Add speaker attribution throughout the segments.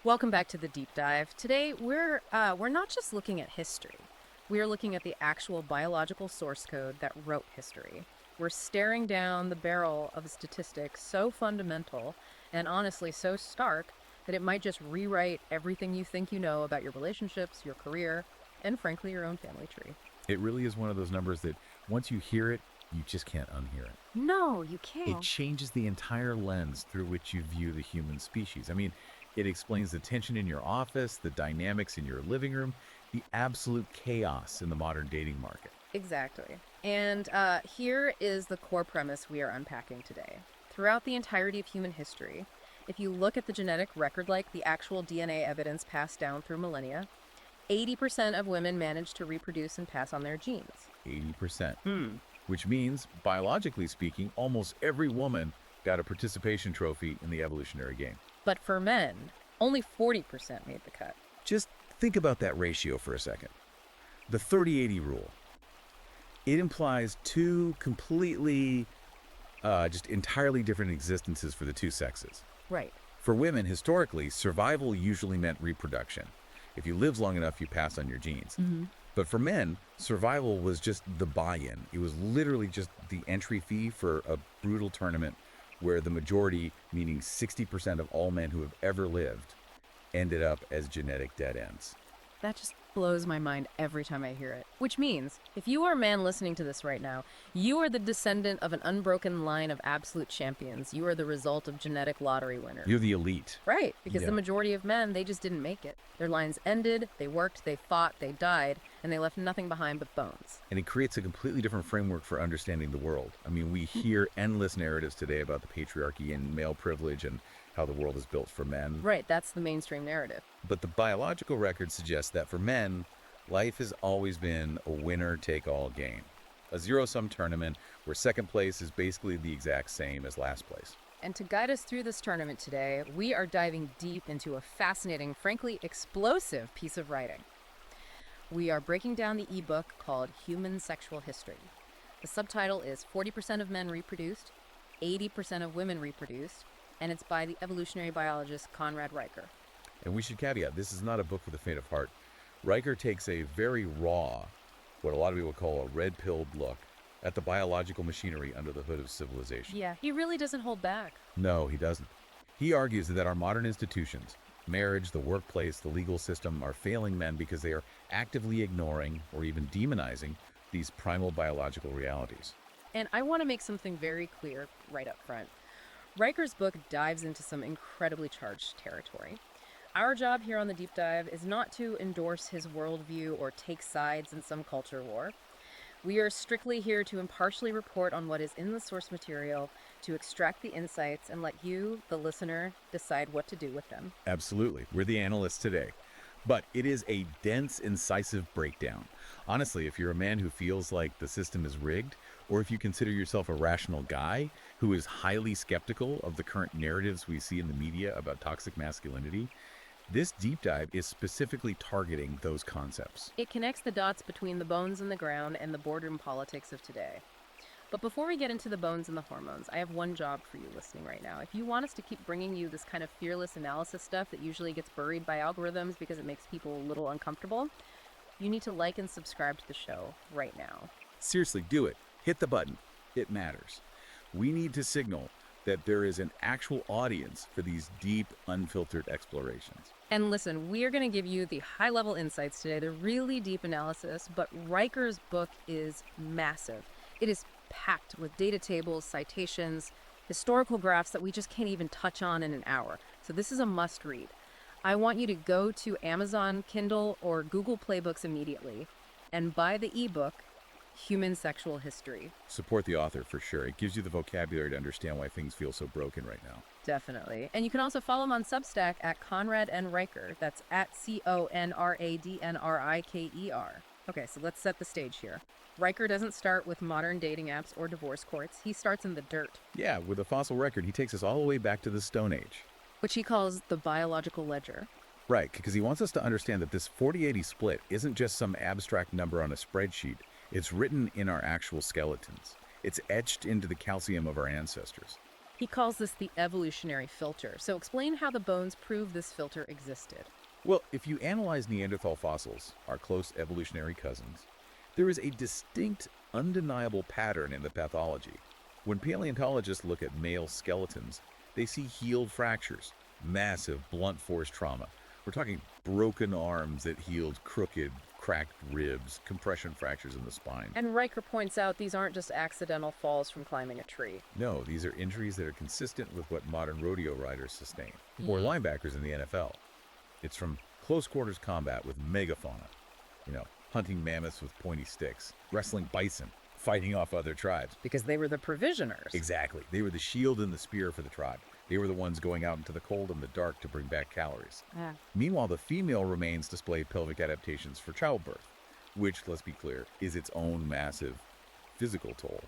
Speaker 1: Welcome back to the deep dive. Today we're not just looking at history. We are looking at the actual biological source code that wrote history. We're staring down the barrel of a statistic so fundamental and honestly so stark that it might just rewrite everything you think you know about your relationships, your career, and frankly your own family tree.
Speaker 2: It really is one of those numbers that once you hear it, you just can't unhear it.
Speaker 1: No, you
Speaker 2: It
Speaker 1: can't.
Speaker 2: changes the entire lens through which you view the human species. I mean, it explains the tension in your office, the dynamics in your living room, the absolute chaos in the modern dating market.
Speaker 1: Exactly. And here is the core premise we are unpacking today. Throughout the entirety of human history, if you look at the genetic record, like the actual DNA evidence passed down through millennia, 80% of women manage to reproduce and pass on their genes.
Speaker 2: 80%. Which means, biologically speaking, almost every woman got a participation trophy in the evolutionary game.
Speaker 1: But for men, only 40% made the cut.
Speaker 2: Just think about that ratio for a second. The 30-80 rule. It implies two completely, just entirely different existences for the two sexes.
Speaker 1: Right.
Speaker 2: For women, historically, survival usually meant reproduction. If you lived long enough, you passed on your genes. But for men, survival was just the buy-in. It was literally just the entry fee for a brutal tournament where the majority, meaning 60% of all men who have ever lived, ended up as genetic dead ends.
Speaker 1: That just blows my mind every time I hear it. Which means, if you are a man listening to this right now, you are the descendant of an unbroken line of absolute champions. You are the result of genetic lottery winners.
Speaker 2: You're the elite.
Speaker 1: Right, because
Speaker 2: Yeah.
Speaker 1: the majority of men, they just didn't make it. Their lines ended, they worked, they fought, they died, and they left nothing behind but bones.
Speaker 2: And it creates a completely different framework for understanding the world. I mean, we hear endless narratives today about the patriarchy and male privilege and how the world is built for men.
Speaker 1: Right, that's the mainstream narrative.
Speaker 2: But the biological record suggests that for men, life has always been a winner-take-all game. A zero-sum tournament where second place is basically the exact same as last place.
Speaker 1: And to guide us through this tournament today, we are diving deep into a fascinating, frankly explosive piece of writing. We are breaking down the ebook called Human Sexual History. The subtitle is 40% of Men Reproduced, 80% of Women Reproduced, and it's by the evolutionary biologist Conrad Reicher.
Speaker 2: And we should caveat, this is not a book for the faint of heart. Riker takes a very raw, what a lot of people call a red-pilled look at the biological machinery under the hood of civilization.
Speaker 1: Yeah, he really doesn't hold back.
Speaker 2: No, he doesn't. He argues that our modern institutions, marriage, the workplace, the legal system, are failing men because they are actively ignoring or even demonizing these primal biological realities.
Speaker 1: And I want to make something very clear right up front. Riker's book dives into some incredibly charged territory. Our job here on the Deep Dive is not to endorse his worldview or take sides in some culture war. We are strictly here to impartially report on what is in the source material, to extract the insights, and let you, the listener, decide what to do with them.
Speaker 2: Absolutely. We're the analysts today. But it is a dense, incisive breakdown. Honestly, if you're a man who feels like the system is rigged, or if you consider yourself a rational guy who is highly skeptical of the current narratives we see in the media about toxic masculinity, this deep dive is specifically targeting those concepts.
Speaker 1: It connects the dots between the bones in the ground and the boardroom politics of today. But before we get into the bones and the hormones, I have one job for you listening right now. If you want us to keep bringing you this kind of fearless analysis stuff that usually gets buried by algorithms because it makes people a little uncomfortable, you need to like and subscribe to the show right now.
Speaker 2: Seriously, do it. Hit the button. It matters. We need to signal that there is an actual audience for these deep, unfiltered explorations.
Speaker 1: And listen, we are going to give you the high-level insights today, the really deep analysis, but Riker's book is massive. It is packed with data tables, citations, historical graphs that we just can't even touch on in an hour. So this is a must-read. I want you to go to Amazon, Kindle, or Google Play Books immediately and buy the ebook, Human Sexual History.
Speaker 2: Support the author for sure. It gives you the vocabulary to understand why things feel so broken right now.
Speaker 1: Definitely. And you can also follow him on Substack at Conrad N. Riker. That's at CONRADNRIKER. Okay, so let's set the stage here. Riker doesn't start with modern dating apps or divorce courts. He starts in the dirt,
Speaker 2: Yeah, with a fossil record, he takes us all the way back to the Stone Age.
Speaker 1: which he calls the biological ledger.
Speaker 2: Right, because he wants us to understand that this 40-80 split isn't just some abstract number on a spreadsheet. It's written in our actual skeletons. It's etched into the calcium of our ancestors.
Speaker 1: He calls this the evolutionary filter. So explain how the bones prove this filter existed.
Speaker 2: Well, if you analyze Neanderthal fossils, our close evolutionary cousins, there is a distinct, undeniable pattern in the pathology. When paleontologists look at male skeletons, they see healed fractures, massive blunt force trauma. We're talking broken arms that healed crooked, cracked ribs, compression fractures in the spine.
Speaker 1: And Riker points out these aren't just accidental falls from climbing a tree.
Speaker 2: No, these are injuries that are consistent with what modern rodeo riders sustain, or linebackers in the NFL. It's from close quarters combat with megafauna, hunting mammoths with pointy sticks, wrestling bison, fighting off other tribes.
Speaker 1: Because they were the provisioners.
Speaker 2: Exactly. They were the shield and the spear for the tribe. They were the ones going out into the cold and the dark to bring back calories.
Speaker 1: Yeah.
Speaker 2: Meanwhile, the female remains display pelvic adaptations for childbirth, which, let's be clear, is its own massive physical toll.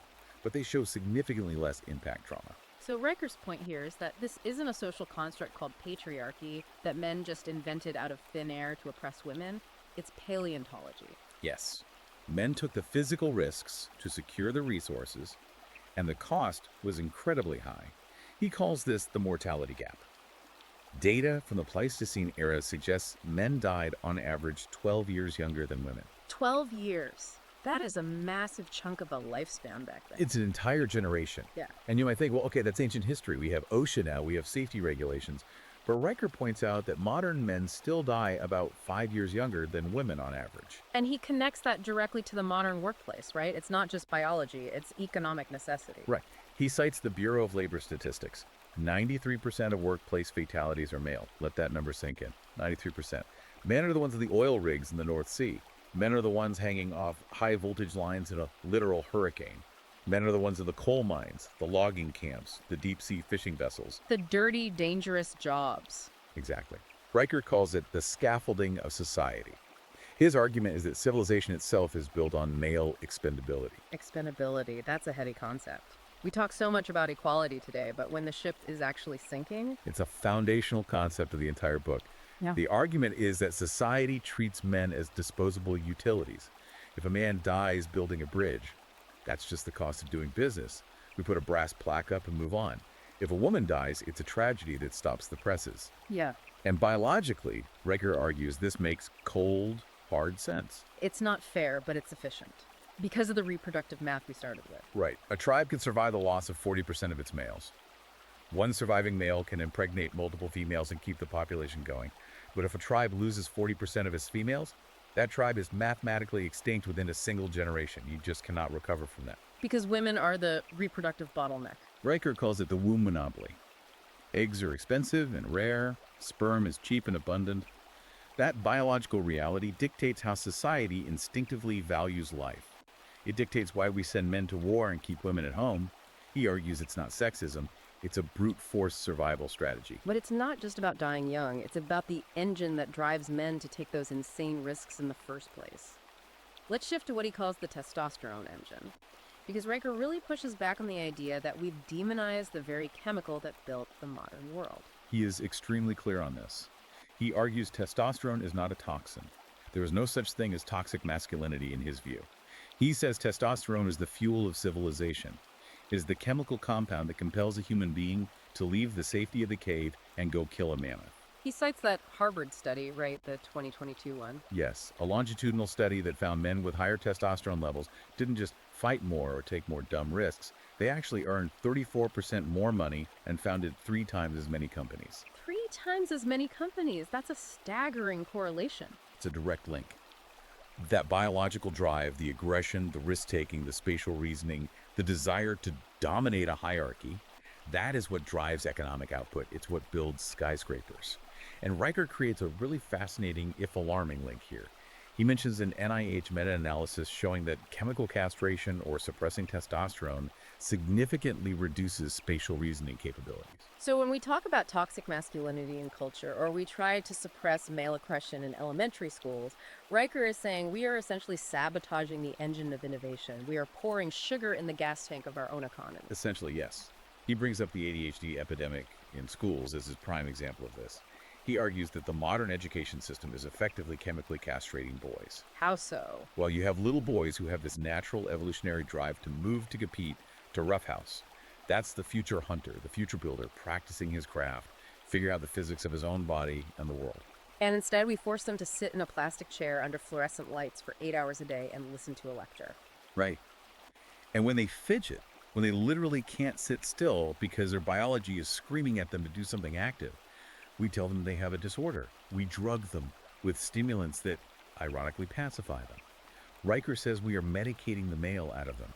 Speaker 2: But they show significantly less impact trauma.
Speaker 1: So Riker's point here is that this isn't a social construct called patriarchy that men just invented out of thin air to oppress women. It's paleontology.
Speaker 2: Yes, men took the physical risks to secure the resources, and the cost was incredibly high. He calls this the mortality gap. Data from the Pleistocene era suggests men died on average 12 years younger than women.
Speaker 1: 12 years. That is a massive chunk of a lifespan back then.
Speaker 2: It's an entire generation.
Speaker 1: Yeah.
Speaker 2: And you might think, well, okay, that's ancient history. We have OSHA now, we have safety regulations. But Riker points out that modern men still die about 5 years younger than women on average.
Speaker 1: And he connects that directly to the modern workplace, right? It's not just biology, it's economic necessity.
Speaker 2: Right. He cites the Bureau of Labor Statistics. 93% of workplace fatalities are male. Let that number sink in. 93%. Men are the ones in the oil rigs in the North Sea. Men are the ones hanging off high voltage lines in a literal hurricane. Men are the ones in the coal mines, the logging camps, the deep sea fishing vessels.
Speaker 1: The dirty, dangerous jobs.
Speaker 2: Exactly. Riker calls it the scaffolding of society. His argument is that civilization itself is built on male expendability.
Speaker 1: Expendability, that's a heady concept. We talk so much about equality today, but when the ship is actually sinking...
Speaker 2: It's a foundational concept of the entire book.
Speaker 1: Yeah.
Speaker 2: The argument is that society treats men as disposable utilities. If a man dies building a bridge, that's just the cost of doing business. We put a brass plaque up and move on. If a woman dies, it's a tragedy that stops the presses.
Speaker 1: Yeah.
Speaker 2: And biologically, Riker argues this makes cold, hard sense.
Speaker 1: It's not fair, but it's efficient. Because of the reproductive math we started with.
Speaker 2: Right. A tribe can survive the loss of 40% of its males. One surviving male can impregnate multiple females and keep the population going. But if a tribe loses 40% of its females, that tribe is mathematically extinct within a single generation. You just cannot recover from that.
Speaker 1: Because women are the reproductive bottleneck.
Speaker 2: Riker calls it the womb monopoly. Eggs are expensive and rare. Sperm is cheap and abundant. That biological reality dictates how society instinctively values life. It dictates why we send men to war and keep women at home. He argues it's not sexism. It's a brute force survival strategy.
Speaker 1: But it's not just about dying young. It's about the engine that drives men to take those insane risks in the first place. Let's shift to what he calls the testosterone engine. Because Riker really pushes back on the idea that we've demonized the very chemical that built the modern world.
Speaker 2: He is extremely clear on this. He argues testosterone is not a toxin. There is no such thing as toxic masculinity in his view. He says testosterone is the fuel of civilization. It is the chemical compound that compels a human being to leave the safety of the cave and go kill a mammoth.
Speaker 1: He cites that Harvard study, right, the 2022 one.
Speaker 2: Yes, a longitudinal study that found men with higher testosterone levels didn't just fight more or take more dumb risks. They actually earned 34% more money and founded 3 times as many companies.
Speaker 1: 3 times as many companies. That's a staggering correlation.
Speaker 2: It's a direct link. That biological drive, the aggression, the risk-taking, the spatial reasoning, the desire to dominate a hierarchy, that is what drives economic output. It's what builds skyscrapers. And Riker creates a really fascinating, if alarming, link here. He mentions an NIH meta-analysis showing that chemical castration or suppressing testosterone significantly reduces spatial reasoning capabilities.
Speaker 1: So when we talk about toxic masculinity in culture, or we try to suppress male aggression in elementary schools, Riker is saying we are essentially sabotaging the engine of innovation. We are pouring sugar in the gas tank of our own economy.
Speaker 2: Essentially, yes. He brings up the ADHD epidemic in schools as his prime example of this. He argues that the modern education system is effectively chemically castrating boys.
Speaker 1: How so?
Speaker 2: Well, you have little boys who have this natural evolutionary drive to move, to compete, to roughhouse. That's the future hunter, the future builder, practicing his craft, figuring out the physics of his own body and the world.
Speaker 1: And instead, we force them to sit in a plastic chair under fluorescent lights for 8 hours a day and listen to a lecture.
Speaker 2: Right. And when they fidget, when they literally can't sit still because their biology is screaming at them to do something active, we tell them they have a disorder. We drug them with stimulants that ironically pacify them. Riker says we are medicating the male out of them,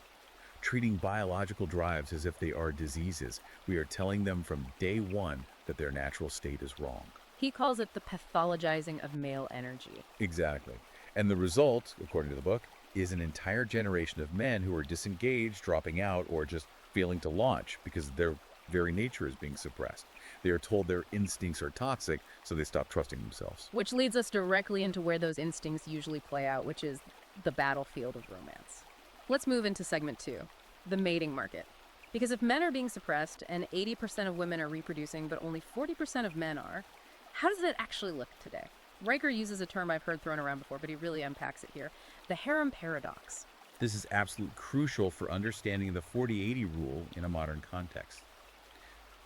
Speaker 2: treating biological drives as if they are diseases. We are telling them from day one that their natural state is wrong.
Speaker 1: He calls it the pathologizing of male energy.
Speaker 2: Exactly. And the result, according to the book, is an entire generation of men who are disengaged, dropping out, or just failing to launch because their very nature is being suppressed. They are told their instincts are toxic, so they stop trusting themselves.
Speaker 1: Which leads us directly into where those instincts usually play out, which is the battlefield of romance. Let's move into segment 2, the mating market. Because if men are being suppressed and 80% of women are reproducing, but only 40% of men are, how does it actually look today? Riker uses a term I've heard thrown around before, but he really unpacks it here. The harem paradox.
Speaker 2: This is absolutely crucial for understanding the 40-80 rule in a modern context.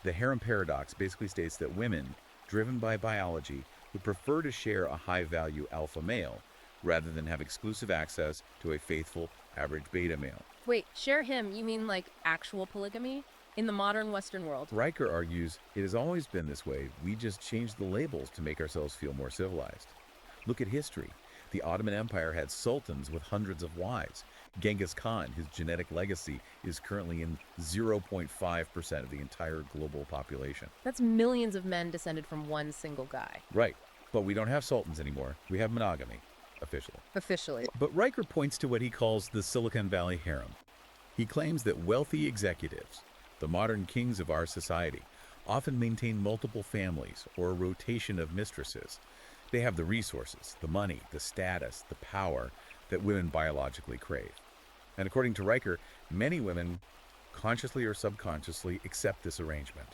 Speaker 2: The harem paradox basically states that women, driven by biology, would prefer to share a high-value alpha male rather than have exclusive access to a faithful average beta male.
Speaker 1: Wait, share him, you mean like actual polygamy? In the modern Western world.
Speaker 2: Riker argues it has always been this way. We just changed the labels to make ourselves feel more civilized. Look at history. The Ottoman Empire had sultans with hundreds of wives. Genghis Khan, his genetic legacy, is currently in 0.5% of the entire global population.
Speaker 1: That's millions of men descended from one single guy.
Speaker 2: Right. But we don't have sultans anymore. We have monogamy, officially.
Speaker 1: Officially.
Speaker 2: But Riker points to what he calls the Silicon Valley harem. He claims that wealthy executives, the modern kings of our society, often maintain multiple families or a rotation of mistresses. They have the resources, the money, the status, the power that women biologically crave. And according to Riker, many women, consciously or subconsciously, accept this arrangement.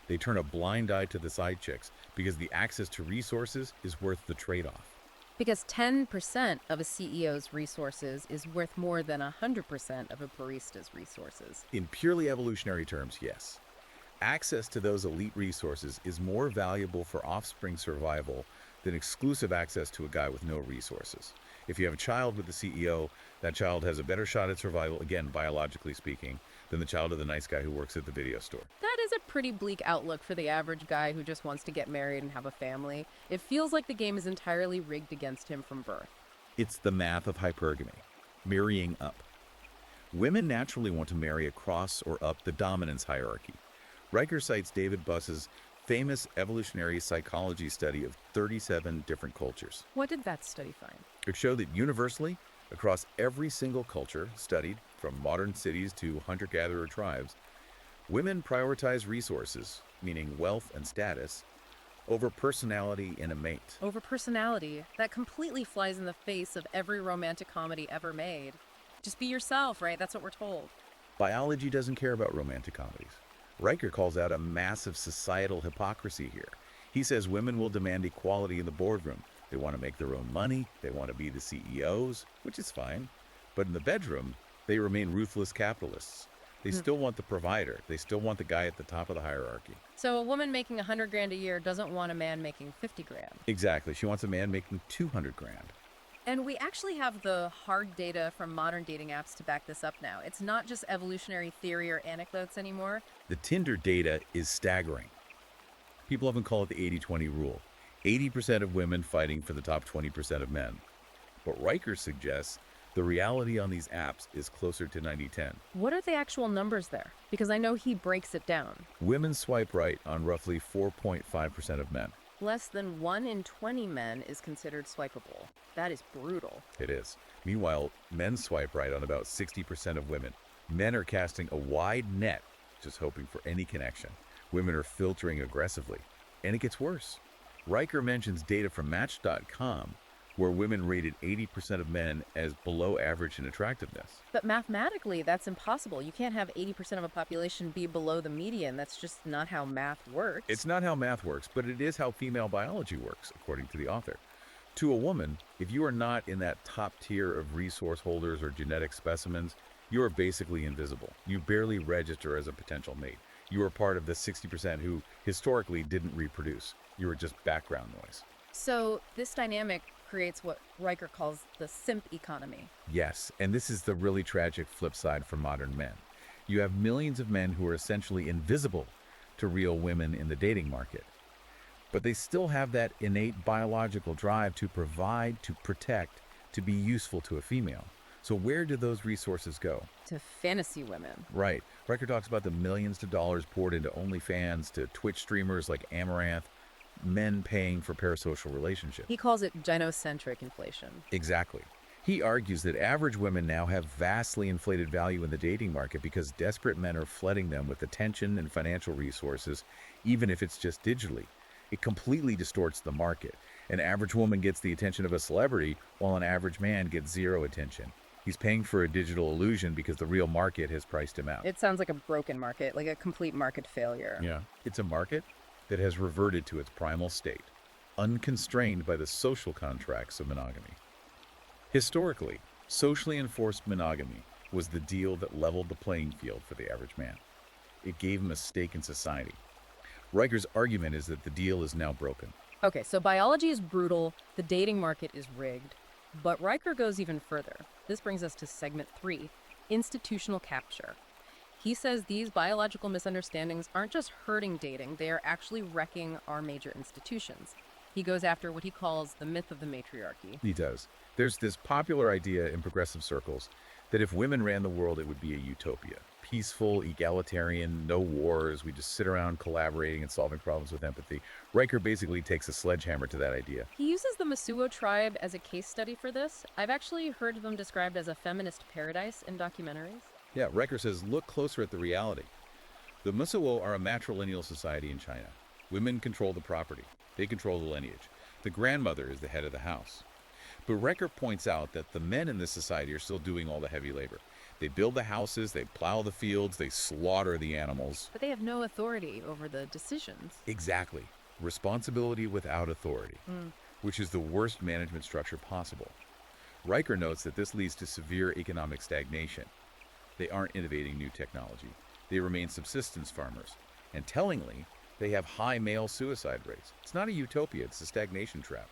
Speaker 2: They turn a blind eye to the side chicks because the access to resources is worth the trade-off.
Speaker 1: Because 10% of a CEO's resources is worth more than 100% of a barista's resources.
Speaker 2: In purely evolutionary terms, yes. Access to those elite resources is more valuable for offspring survival than exclusive access to a guy with no resources. If you have a child with the CEO, that child has a better shot at survival, again, biologically speaking, than the child of the nice guy who works at the video store.
Speaker 1: That is a pretty bleak outlook for the average guy who just wants to get married and have a family. It feels like the game is entirely rigged against him from birth.
Speaker 2: It's the math of hypergamy, marrying up. Women naturally want to marry across or up the dominance hierarchy. Riker cites David Buss's famous evolutionary psychology study of 37 different cultures.
Speaker 1: What did that study find?
Speaker 2: It showed that universally, across every single culture studied, from modern cities to hunter-gatherer tribes, women prioritize resources, meaning wealth and status, over personality in a mate.
Speaker 1: Over personality. That completely flies in the face of every romantic comedy ever made. Just be yourself, right? That's what we're told.
Speaker 2: Biology doesn't care about romantic comedies. Riker calls out a massive societal hypocrisy here. He says women will demand equality in the boardroom. They want to make their own money, they want to be the CEOs, which is fine. But in the bedroom, they remain ruthless capitalists. They still want the provider. They still want the guy at the top of the hierarchy.
Speaker 1: So a woman making 100 grand a year doesn't want a man making 50 grand.
Speaker 2: Exactly. She wants a man making 200 grand.
Speaker 1: And we actually have the hard data from modern dating apps to back this up now. It's not just evolutionary theory or anecdotes anymore.
Speaker 2: The Tinder data is staggering. People often call it the 80-20 rule. 80% of women fighting for the top 20% of men. But Riker suggests the reality on these apps is closer to 90-10.
Speaker 1: What are the actual numbers there? Because I know he breaks it down.
Speaker 2: Women swipe right on roughly 4.5% of men.
Speaker 1: Less than 1 in 20 men is considered swipeable. That is brutal.
Speaker 2: It is. Meanwhile, men swipe right on about 60% of women. Men are casting a wide net, just hoping for any connection. Women are filtering aggressively. And it gets worse. Riker mentions data from Match.com, where women rated 80% of men as below average in attractiveness.
Speaker 1: But mathematically, that's impossible. You can't have 80% of a population be below the median. That's just not how math works.
Speaker 2: It's not how math works, but it is how female biology works, according to the author. To a woman, if you are not in that top tier of resource holders or genetic specimens, You are basically invisible. You barely register as a potential mate. You are part of the 60% who historically didn't reproduce. You are just background noise.
Speaker 1: So this dynamic creates what Riker calls the simp economy.
Speaker 2: Yes, and this is the really tragic flip side for modern men. You have millions of men who are essentially invisible to real women in the dating market, but they still have that innate biological drive to provide, to protect, to be useful to a female. So where do those resources go?
Speaker 1: To fantasy women.
Speaker 2: Right. Riker talks about the millions of dollars poured into OnlyFans, to Twitch streamers like Amaranth, men paying for parasocial relationships.
Speaker 1: He calls it gynocentric inflation.
Speaker 2: Exactly. He argues that average women now have vastly inflated value in the dating market because desperate men are flooding them with attention and financial resources, even if it's just digitally. It completely distorts the market. An average woman gets the attention of a celebrity, while an average man gets zero attention. He's paying for a digital illusion because the real market has priced him out.
Speaker 1: It sounds like a broken market, like a complete market failure.
Speaker 2: Yeah. It's a market that has reverted to its primal state, unconstrained by the social contracts of monogamy. Historically, socially enforced monogamy was the deal that leveled the playing field for the average man. It gave him a stake in society. Riker's argument is that the deal is now broken.
Speaker 1: Okay, so biology is brutal, the dating market is rigged, but Riker goes even further. This brings us to segment 3, institutional capture. He says these biological misunderstandings aren't just hurting dating, they are actually wrecking our major institutions. He goes after what he calls the myth of the matriarchy.
Speaker 2: He does. There's this popular idea in progressive circles that if women ran the world, it would be a utopia. Peaceful, egalitarian, no wars. We just sit around collaborating and solving problems with empathy. Riker basically takes a sledgehammer to that idea.
Speaker 1: He uses the Masuo tribe as a case study for this. I've actually heard them described as a feminist paradise in documentaries.
Speaker 2: Yeah, Riker says, look closer at the reality. The Musuo are a matrilineal society in China. Women control the property. They control the lineage. The grandmother is the head of the house. But Riker points out that the men in this society are still doing all the heavy labor. They build the houses, they plow the fields, they slaughter the animals.
Speaker 1: But they have no authority over the decisions.
Speaker 2: Exactly. Responsibility without authority, which is the worst management structure possible. Riker notes that this leads to severe economic stagnation. They aren't innovating new technology. They remain subsistence farmers. And tellingly, they have high male suicide rates. It's not a utopia, it's a stagnation trap.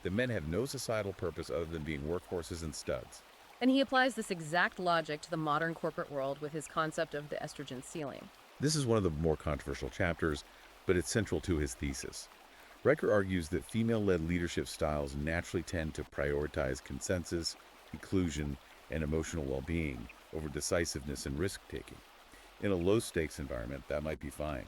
Speaker 2: The men have no societal purpose other than being workhorses and studs.
Speaker 1: And he applies this exact logic to the modern corporate world with his concept of the estrogen ceiling.
Speaker 2: This is one of the more controversial chapters, but it's central to his thesis. Riker argues that female-led leadership styles naturally tend to prioritize consensus, inclusion, and emotional well-being over decisiveness and risk-taking. In a low-stakes environment, that might be fine.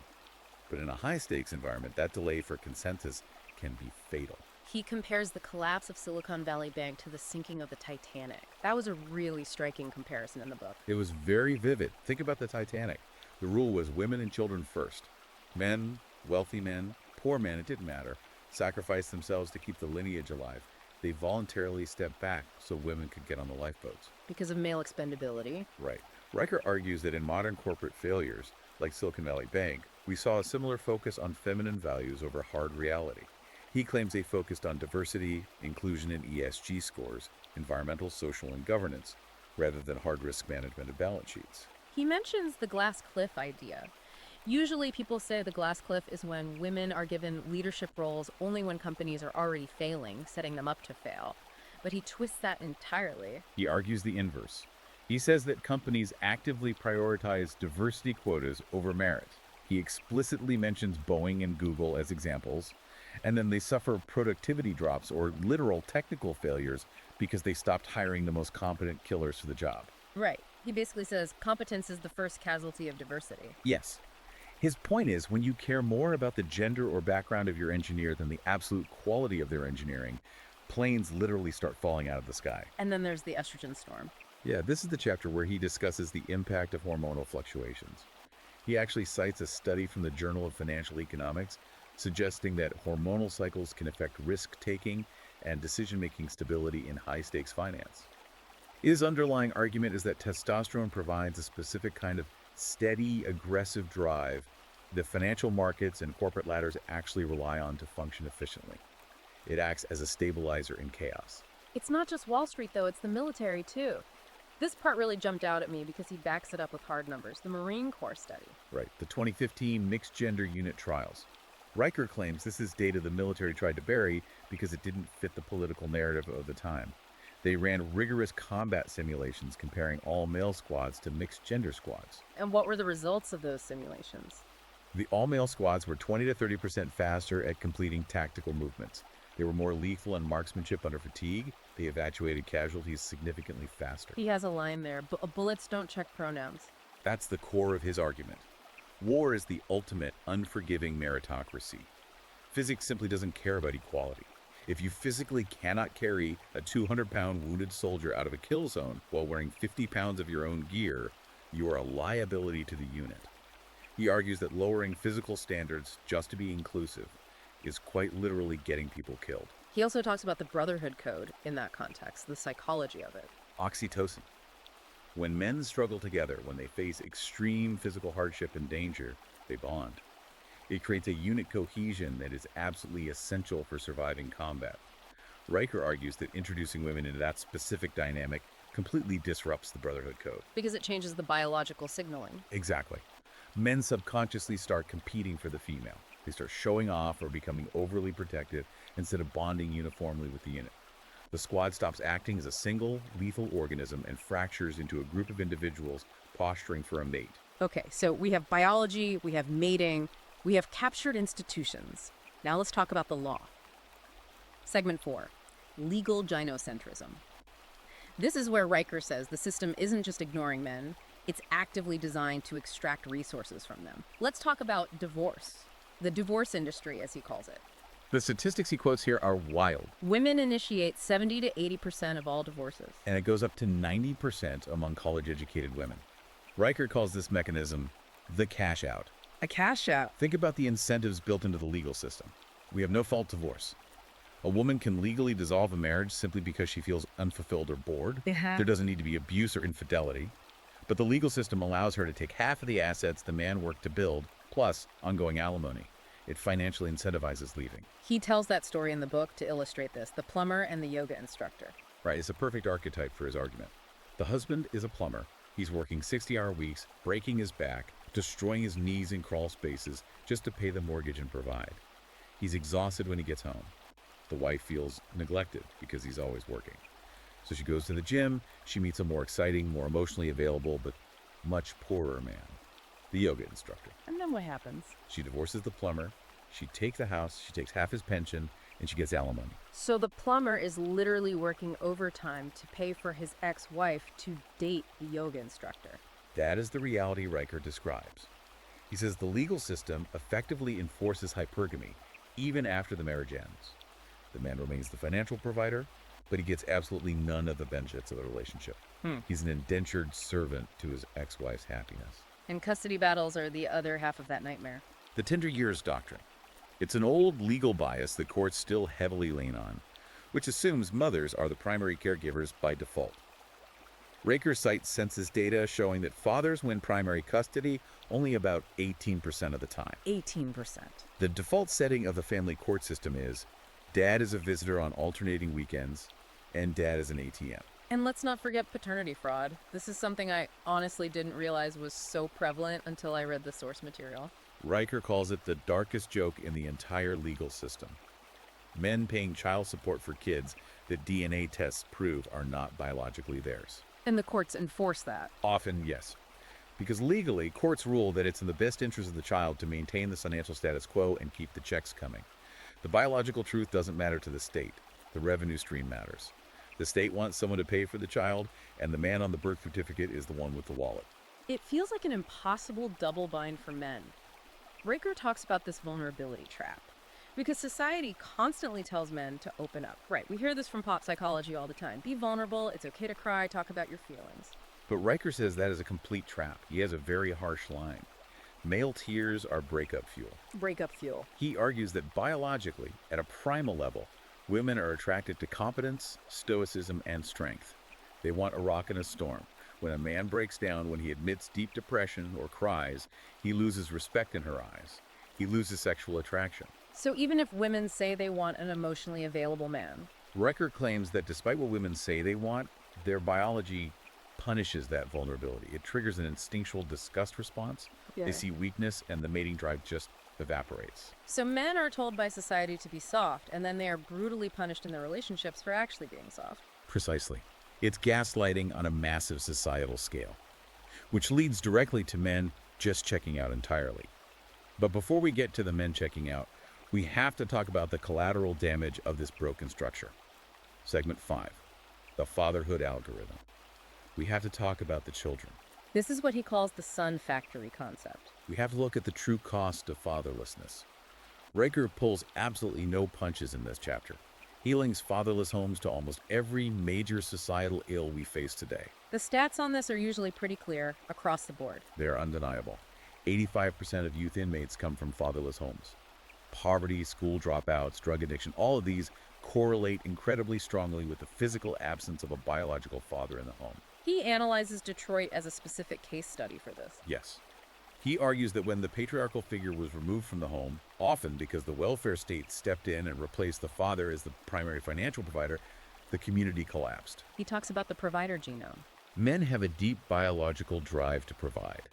Speaker 2: But in a high-stakes environment, that delay for consensus can be fatal.
Speaker 1: He compares the collapse of Silicon Valley Bank to the sinking of the Titanic. That was a really striking comparison in the book.
Speaker 2: It was very vivid. Think about the Titanic. The rule was women and children first. Men, wealthy men, poor men, it didn't matter, sacrificed themselves to keep the lineage alive. They voluntarily stepped back so women could get on the lifeboats.
Speaker 1: Because of male expendability.
Speaker 2: Right. Riker argues that in modern corporate failures, like Silicon Valley Bank, we saw a similar focus on feminine values over hard reality. He claims they focused on diversity, inclusion, and ESG scores, environmental, social, and governance, rather than hard risk management and balance sheets.
Speaker 1: He mentions the glass cliff idea. Usually people say the glass cliff is when women are given leadership roles only when companies are already failing, setting them up to fail. But he twists that entirely.
Speaker 2: He argues the inverse. He says that companies actively prioritize diversity quotas over merit. He explicitly mentions Boeing and Google as examples, and then they suffer productivity drops or literal technical failures because they stopped hiring the most competent killers for the job.
Speaker 1: Right. He basically says competence is the first casualty of diversity.
Speaker 2: Yes. His point is, when you care more about the gender or background of your engineer than the absolute quality of their engineering, planes literally start falling out of the sky.
Speaker 1: And then there's the estrogen storm.
Speaker 2: Yeah, this is the chapter where he discusses the impact of hormonal fluctuations. He actually cites a study from the Journal of Financial Economics suggesting that hormonal cycles can affect risk-taking and decision-making stability in high-stakes finance. His underlying argument is that testosterone provides a specific kind of steady, aggressive drive that financial markets and corporate ladders actually rely on to function efficiently. It acts as a stabilizer in chaos.
Speaker 1: It's not just Wall Street, though. It's the military, too. This part really jumped out at me because he backs it up with hard numbers. The Marine Corps study.
Speaker 2: Right, the 2015 mixed gender unit trials. Riker claims this is data the military tried to bury because it didn't fit the political narrative of the time. They ran rigorous combat simulations comparing all male squads to mixed gender squads.
Speaker 1: And what were the results of those simulations?
Speaker 2: The all male squads were 20 to 30% faster at completing tactical movements. They were more lethal in marksmanship under fatigue. They evacuated casualties significantly faster.
Speaker 1: He has a line there. Bullets don't check pronouns.
Speaker 2: That's the core of his argument. War is the ultimate unforgiving meritocracy. Physics simply doesn't care about equality. If you physically cannot carry a 200-pound wounded soldier out of a kill zone while wearing 50 pounds of your own gear, you are a liability to the unit. He argues that lowering physical standards just to be inclusive is quite literally getting people killed.
Speaker 1: He also talks about the brotherhood code in that context, the psychology of it.
Speaker 2: Oxytocin. When men struggle together, when they face extreme physical hardship and danger, they bond. It creates a unit cohesion that is absolutely essential for surviving combat. Riker argues that introducing women into that specific dynamic completely disrupts the brotherhood code.
Speaker 1: Because it changes the biological signaling.
Speaker 2: Exactly. Men subconsciously start competing for the female. They start showing off or becoming overly protective instead of bonding uniformly with the unit. The squad stops acting as a single, lethal organism and fractures into a group of individuals posturing for a mate.
Speaker 1: Okay, so we have biology, we have mating, we have captured institutions. Now let's talk about the law. Segment 4, legal gynocentrism. This is where Riker says the system isn't just ignoring men, it's actively designed to extract resources from them. Let's talk about divorce. The divorce industry, as he calls it.
Speaker 2: The statistics he quotes here are wild.
Speaker 1: Women initiate 70 to 80% of all divorces.
Speaker 2: And it goes up to 90% among college-educated women. Riker calls this mechanism the cash out.
Speaker 1: A cash out.
Speaker 2: Think about the incentives built into the legal system. We have no-fault divorce. A woman can legally dissolve a marriage simply because she feels unfulfilled or bored. There doesn't need to be abuse or infidelity. But the legal system allows her to take half of the assets the man worked to build, plus ongoing alimony. It financially incentivizes leaving.
Speaker 1: He tells that story in the book to illustrate this, the plumber and the yoga instructor.
Speaker 2: Right, it's a perfect archetype for his argument. The husband is a plumber. He's working 60-hour weeks, breaking his back, destroying his knees in crawl spaces just to pay the mortgage and provide. He's exhausted when he gets home. The wife feels neglected because he's always working. So she goes to the gym, she meets a more exciting, more emotionally available, but much poorer man, the yoga instructor.
Speaker 1: And then what happens?
Speaker 2: She divorces the plumber, she takes the house, she takes half his pension, and she gets alimony.
Speaker 1: So the plumber is literally working overtime to pay for his ex-wife to date the yoga instructor.
Speaker 2: That is the reality Riker describes. He says the legal system effectively enforces hypergamy even after the marriage ends. The man remains the financial provider, but he gets absolutely none of the benefits of the relationship. He's an indentured servant to his ex-wife's happiness.
Speaker 1: And custody battles are the other half of that nightmare.
Speaker 2: The tender years doctrine. It's an old legal bias that courts still heavily lean on, which assumes mothers are the primary caregivers by default. Riker cites census data showing that fathers win primary custody only about 18% of the time.
Speaker 1: 18%.
Speaker 2: The default setting of the family court system is dad is a visitor on alternating weekends and dad is an ATM.
Speaker 1: And let's not forget paternity fraud. This is something I honestly didn't realize was so prevalent until I read the source material.
Speaker 2: Riker calls it the darkest joke in the entire legal system. Men paying child support for kids that DNA tests prove are not biologically theirs.
Speaker 1: And the courts enforce that.
Speaker 2: Often, yes. Because legally, courts rule that it's in the best interest of the child to maintain the financial status quo and keep the checks coming. The biological truth doesn't matter to the state. The revenue stream matters. The state wants someone to pay for the child, and the man on the birth certificate is the one with the wallet.
Speaker 1: It feels like an impossible double bind for men. Riker talks about this vulnerability trap. Because society constantly tells men to open up. Right, we hear this from pop psychology all the time. Be vulnerable, it's okay to cry, talk about your feelings.
Speaker 2: But Riker says that is a complete trap. He has a very harsh line. Male tears are breakup fuel.
Speaker 1: Breakup fuel.
Speaker 2: He argues that biologically, at a primal level, women are attracted to competence, stoicism, and strength. They want a rock in a storm. When a man breaks down, when he admits deep depression or cries, he loses respect in her eyes. He loses sexual attraction.
Speaker 1: So even if women say they want an emotionally available man,
Speaker 2: Riker claims that despite what women say they want, their biology punishes that vulnerability. It triggers an instinctual disgust response. They
Speaker 1: Yeah.
Speaker 2: see weakness, and the mating drive just evaporates.
Speaker 1: So men are told by society to be soft, and then they are brutally punished in their relationships for actually being soft.
Speaker 2: Precisely. It's gaslighting on a massive societal scale, which leads directly to men just checking out entirely. But before we get to the men checking out, we have to talk about the collateral damage of this broken structure. Segment 5, the fatherhood algorithm. We have to talk about the children.
Speaker 1: This is what he calls the sun factory concept.
Speaker 2: We have to look at the true cost of fatherlessness. Riker pulls absolutely no punches in this chapter. He links fatherless homes to almost every major societal ill we face today.
Speaker 1: The stats on this are usually pretty clear across the board.
Speaker 2: They are undeniable. 85% of youth inmates come from fatherless homes. Poverty, school dropouts, drug addiction, all of these correlate incredibly strongly with the physical absence of a biological father in the home.
Speaker 1: He analyzes Detroit as a specific case study for this.
Speaker 2: Yes. He argues that when the patriarchal figure was removed from the home, often because the welfare state stepped in and replaced the father as the primary financial provider, the community collapsed.
Speaker 1: He talks about the provider genome.
Speaker 2: Men have a deep biological drive to provide.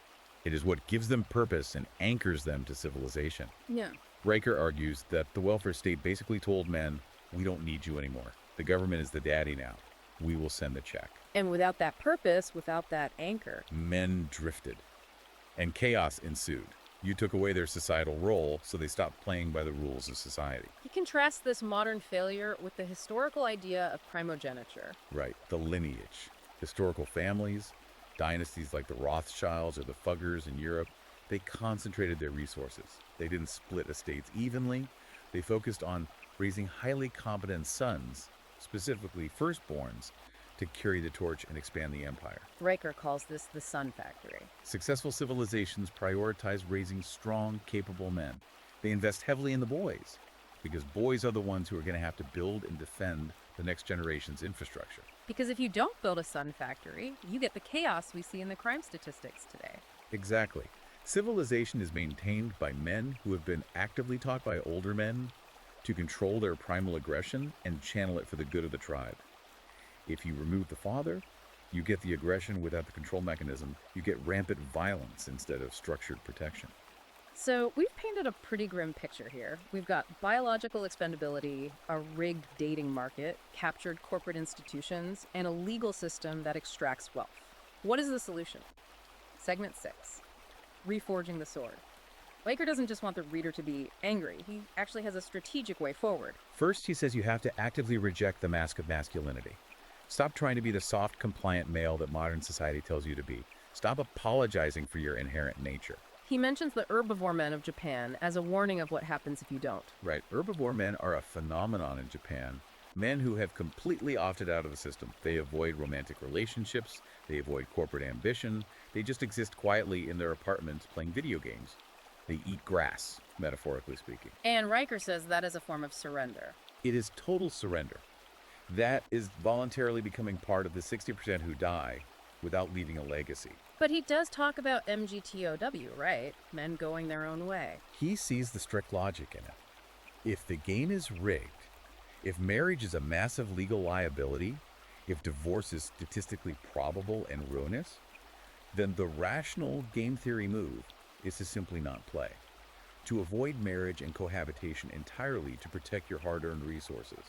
Speaker 2: It is what gives them purpose and anchors them to civilization.
Speaker 1: Yeah.
Speaker 2: Riker argues that the welfare state basically told men, we don't need you anymore. The government is the daddy now. We will send the check.
Speaker 1: And without that purpose, without that anchor.
Speaker 2: Men drifted, and chaos ensued. You took away their societal role, so they stopped playing by the rules of society.
Speaker 1: He contrasts this modern failure with the historical idea of primogeniture.
Speaker 2: Right, the lineage. Historical families, dynasties like the Rothschilds or the Fuggers in Europe, they concentrated their resources. They didn't split estates evenly. They focused on raising highly competent sons, specifically firstborns, to carry the torch and expand the empire.
Speaker 1: Riker calls this the sun factory.
Speaker 2: Successful civilizations prioritize raising strong, capable men. They invest heavily in the boys, because boys are the ones who are going to have to build and defend the next generation's infrastructure.
Speaker 1: Because if you don't build a sun factory, you get the chaos we see in the crime statistics today.
Speaker 2: Exactly. Civilization is maintained by men who have been actively taught by older men to control their primal aggression and channel it for the good of the tribe. If you remove the father, you get the aggression without the control mechanism. You get rampant violence instead of structured protection.
Speaker 1: So we've painted a pretty grim picture here. We've got biological expendability, a rigged dating market, captured corporate institutions, and a legal system that extracts wealth. What is the solution? Segment 6, reforging the sword. Riker doesn't just want the reader to be angry. He actually has a strategic way forward.
Speaker 2: First, he says you have to actively reject the mask of masculinity. Stop trying to be the soft, compliant male that modern society tells you to be. Stop apologizing for your inherent nature.
Speaker 1: He mentions the herbivore men of Japan as a warning of what happens if you don't.
Speaker 2: Right. Herbivore men are a phenomenon in Japan. Men who have completely opted out of the system. They avoid romantic relationships. They avoid corporate ambition. They just exist quietly in their apartments playing video games. They eat grass, metaphorically speaking.
Speaker 1: And Riker says that is a form of surrender.
Speaker 2: It is total surrender. That is voluntarily becoming part of the 60% who die without leaving a legacy.
Speaker 1: But he does talk about MGTOW, right? Men going their own way.
Speaker 2: He sees the strict logic in it. If the game is rigged, if marriage is a massive legal liability, if divorce is statistically probable and ruinous, then the rational game theory move is to simply not play. To avoid marriage and cohabitation entirely to protect your hard-earned resources.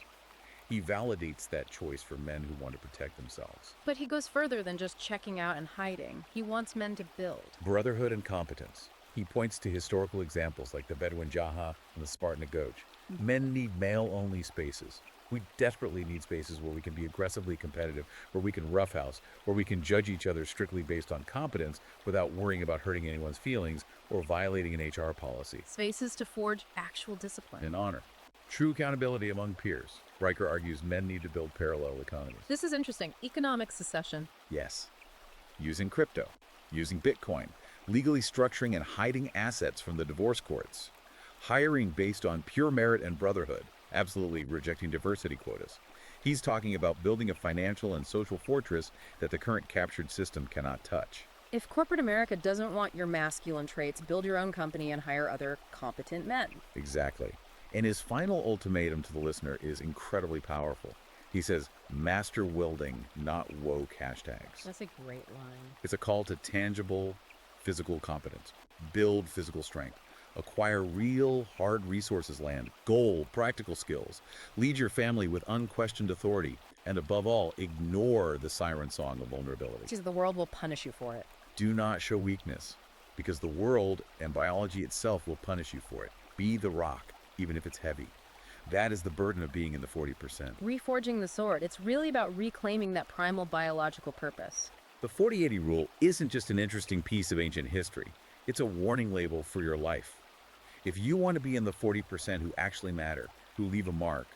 Speaker 2: He validates that choice for men who want to protect themselves.
Speaker 1: But he goes further than just checking out and hiding. He wants men to build.
Speaker 2: Brotherhood and competence. He points to historical examples like the Bedouin Jaha and the Spartan Goch. Men need male-only spaces. We desperately need spaces where we can be aggressively competitive, where we can roughhouse, where we can judge each other strictly based on competence without worrying about hurting anyone's feelings or violating an HR policy.
Speaker 1: Spaces to forge actual discipline.
Speaker 2: And honor. True accountability among peers. Riker argues men need to build parallel economies.
Speaker 1: This is interesting. Economic secession.
Speaker 2: Yes. Using crypto, using Bitcoin, legally structuring and hiding assets from the divorce courts, hiring based on pure merit and brotherhood, absolutely rejecting diversity quotas. He's talking about building a financial and social fortress that the current captured system cannot touch.
Speaker 1: If corporate America doesn't want your masculine traits, build your own company and hire other competent men.
Speaker 2: Exactly. And his final ultimatum to the listener is incredibly powerful. He says, master wielding, not woke hashtags.
Speaker 1: That's a great line.
Speaker 2: It's a call to tangible physical competence, build physical strength, acquire real hard resources land, goal, practical skills, lead your family with unquestioned authority, and above all, ignore the siren song of vulnerability.
Speaker 1: Because the world will punish you for it.
Speaker 2: Do not show weakness, because the world and biology itself will punish you for it. Be the rock, even if it's heavy. That is the burden of being in the 40%.
Speaker 1: Reforging the sword, it's really about reclaiming that primal biological purpose.
Speaker 2: The 40-80 rule isn't just an interesting piece of ancient history. It's a warning label for your life. If you want to be in the 40% who actually matter, who leave a mark,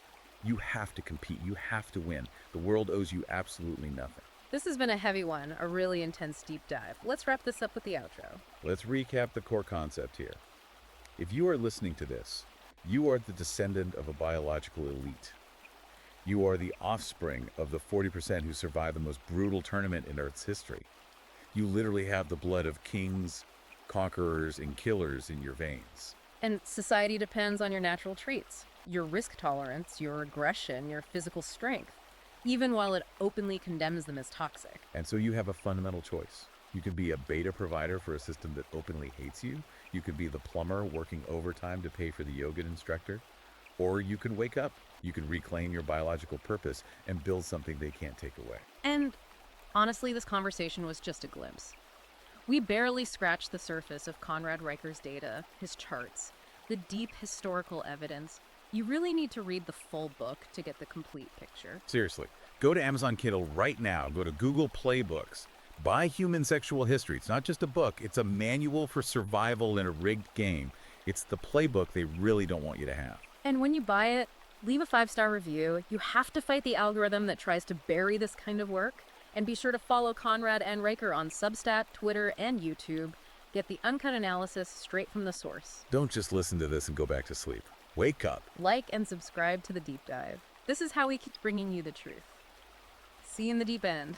Speaker 2: you have to compete. You have to win. The world owes you absolutely nothing.
Speaker 1: This has been a heavy one, a really intense deep dive. Let's wrap this up with the outro.
Speaker 2: Let's recap the core concept here. If you are listening to this, you are the descendant of a biological elite. You are the offspring of the 40% who survived the most brutal tournament in Earth's history. You literally have the blood of kings, conquerors, and killers in your veins.
Speaker 1: And society depends on your natural traits, your risk tolerance, your aggression, your physical strength, even while it openly condemns them as toxic.
Speaker 2: And so you have a fundamental choice. You can be a beta provider for a system that openly hates you. You could be the plumber working overtime to pay for the yoga instructor. Or you can wake up. You can reclaim your biological purpose and build something they can't take away.
Speaker 1: And honestly, this conversation was just a glimpse. We barely scratched the surface of Conrad Riker's data, his charts, the deep historical evidence. You really need to read the full book to get the complete picture.
Speaker 2: Seriously, go to Amazon Kindle right now. Go to Google Play Books. Buy Human Sexual History. It's not just a book. It's a manual for survival in a rigged game. It's the playbook they really don't want you to have.
Speaker 1: And when you buy it, leave a 5-star review. You have to fight the algorithm that tries to bury this kind of work. And be sure to follow Conrad and Riker on Substack, Twitter, and YouTube. Get the uncut analysis straight from the source.
Speaker 2: Don't just listen to this and go back to sleep. Wake up.
Speaker 1: Like and subscribe to The Deep Dive. This is how we keep bringing you the truth. See you in the deep end.